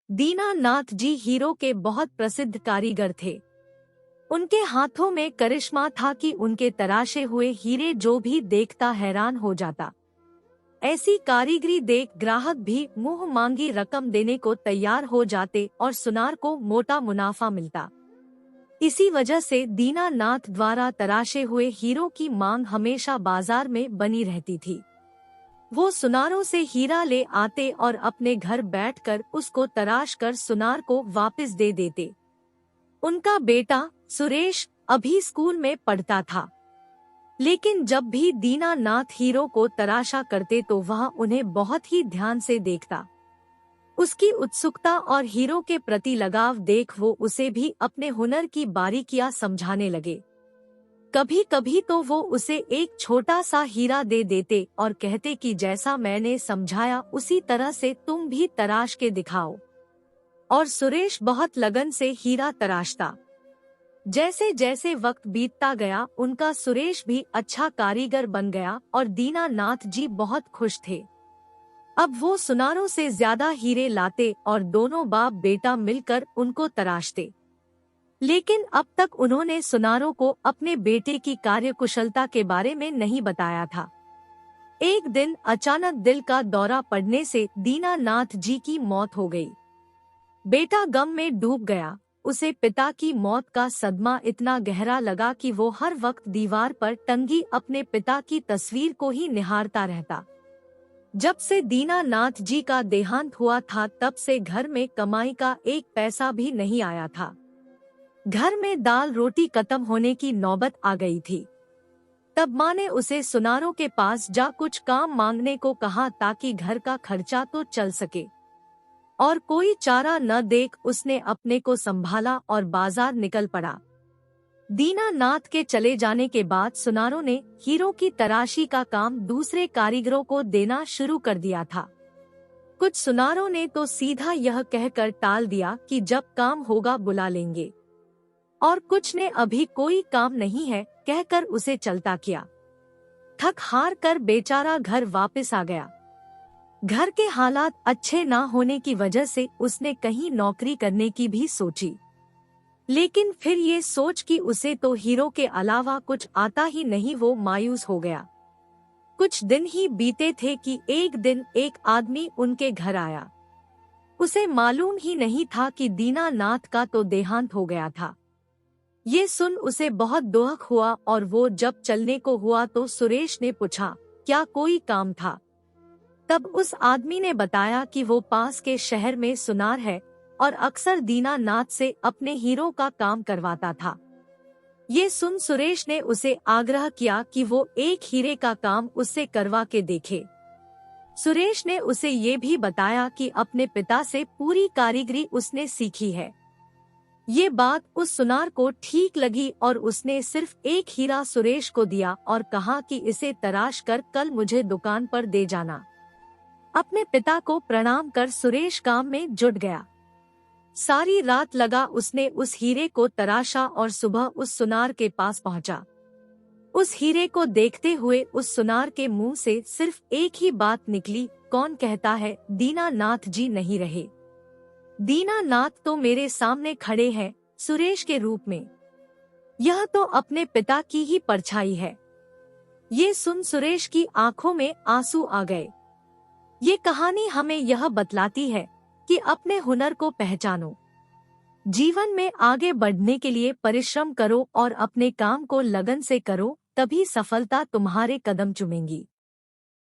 दीनानाथ जी hero के बहुत प्रसिद्ध कारीगर थे। उनके हाथों में करिश्मा था कि उनके तराशे हुए हीरे जो भी देखता हैरान हो जाता। ऐसी कारीगरी देख ग्राहक भी मुंह मांगी रकम देने को तैयार हो जाते और सुनार को मोटा मुनाफा मिलता। इसी वजह से दीनानाथ द्वारा तराशे हुए हीरो की मांग हमेशा बाजार में बनी रहती थी। वो सुनारों से हीरा ले आते और अपने घर बैठकर उसको तराश कर सुनार को वापस दे देते। उनका बेटा सुरेश अभी स्कूल में पढ़ता था, लेकिन जब भी दीनानाथ हीरो को तराशा करते तो वह उन्हें बहुत ही ध्यान से देखता। उसकी उत्सुकता और हीरो के प्रति लगाव देख वो उसे भी अपने हुनर की बारीकियां समझाने लगे। कभी कभी तो वो उसे एक छोटा सा हीरा दे देते और कहते कि जैसा मैंने समझाया उसी तरह से तुम भी तराश के दिखाओ। और सुरेश बहुत लगन से हीरा तराशता। जैसे जैसे वक्त बीतता गया उनका सुरेश भी अच्छा कारीगर बन गया और दीनानाथ जी बहुत खुश थे। अब वो सुनारों से ज्यादा हीरे लाते और दोनों बाप बेटा मिलकर उनको तराशते। लेकिन अब तक उन्होंने सुनारों को अपने बेटे की कार्यकुशलता के बारे में नहीं बताया था। एक दिन अचानक दिल का दौरा पड़ने से दीनानाथ जी की मौत हो गई। बेटा गम में डूब गया। उसे पिता की मौत का सदमा इतना गहरा लगा कि वो हर वक्त दीवार पर टंगी अपने पिता की तस्वीर को ही निहारता रहता। जब से दीनानाथ जी का देहांत हुआ था तब से घर में कमाई का एक पैसा भी नहीं आया था। घर में दाल रोटी खत्म होने की नौबत आ गई थी। तब माँ ने उसे सुनारों के पास जा कुछ काम मांगने को कहा ताकि घर का खर्चा तो चल सके। और कोई चारा न देख उसने अपने को संभाला और बाजार निकल पड़ा। दीनानाथ के चले जाने के बाद सुनारों ने हीरो की तराशी का काम दूसरे कारीगरों को देना शुरू कर दिया था। कुछ सुनारों ने तो सीधा यह कहकर टाल दिया कि जब काम होगा बुला लेंगे, और कुछ ने अभी कोई काम नहीं है कहकर उसे चलता किया। थक हार कर बेचारा घर वापस आ गया। घर के हालात अच्छे ना होने की वजह से उसने कहीं नौकरी करने की भी सोची, लेकिन फिर ये सोच कि उसे तो हीरो के अलावा कुछ आता ही नहीं, वो मायूस हो गया। कुछ दिन ही बीते थे कि एक दिन एक आदमी उनके घर आया। उसे मालूम ही नहीं था कि दीनानाथ का तो देहांत हो गया था। ये सुन उसे बहुत दुख हुआ और वो जब चलने को हुआ तो सुरेश ने पूछा, क्या कोई काम था? तब उस आदमी ने बताया कि वो पास के शहर में सुनार है और अक्सर दीनानाथ से अपने हीरो का काम करवाता था। ये सुन सुरेश ने उसे आग्रह किया कि वो एक हीरे का काम उससे करवा के देखे। सुरेश ने उसे ये भी बताया कि अपने पिता से पूरी कारीगरी उसने सीखी है। ये बात उस सुनार को ठीक लगी और उसने सिर्फ एक हीरा सुरेश को दिया और कहा कि इसे तराश कर कल मुझे दुकान पर दे जाना। अपने पिता को प्रणाम कर सुरेश काम में जुट गया। सारी रात लगा उसने उस हीरे को तराशा और सुबह उस सुनार के पास पहुंचा। उस हीरे को देखते हुए उस सुनार के मुंह से सिर्फ एक ही बात निकली, कौन कहता है दीनानाथ जी नहीं रहे? दीनानाथ तो मेरे सामने खड़े हैं सुरेश के रूप में। यह तो अपने पिता की ही परछाई है। ये सुन सुरेश की आंखों में आंसू आ गए। ये कहानी हमें यह बतलाती है कि अपने हुनर को पहचानो। जीवन में आगे बढ़ने के लिए परिश्रम करो और अपने काम को लगन से करो, तभी सफलता तुम्हारे कदम चूमेगी।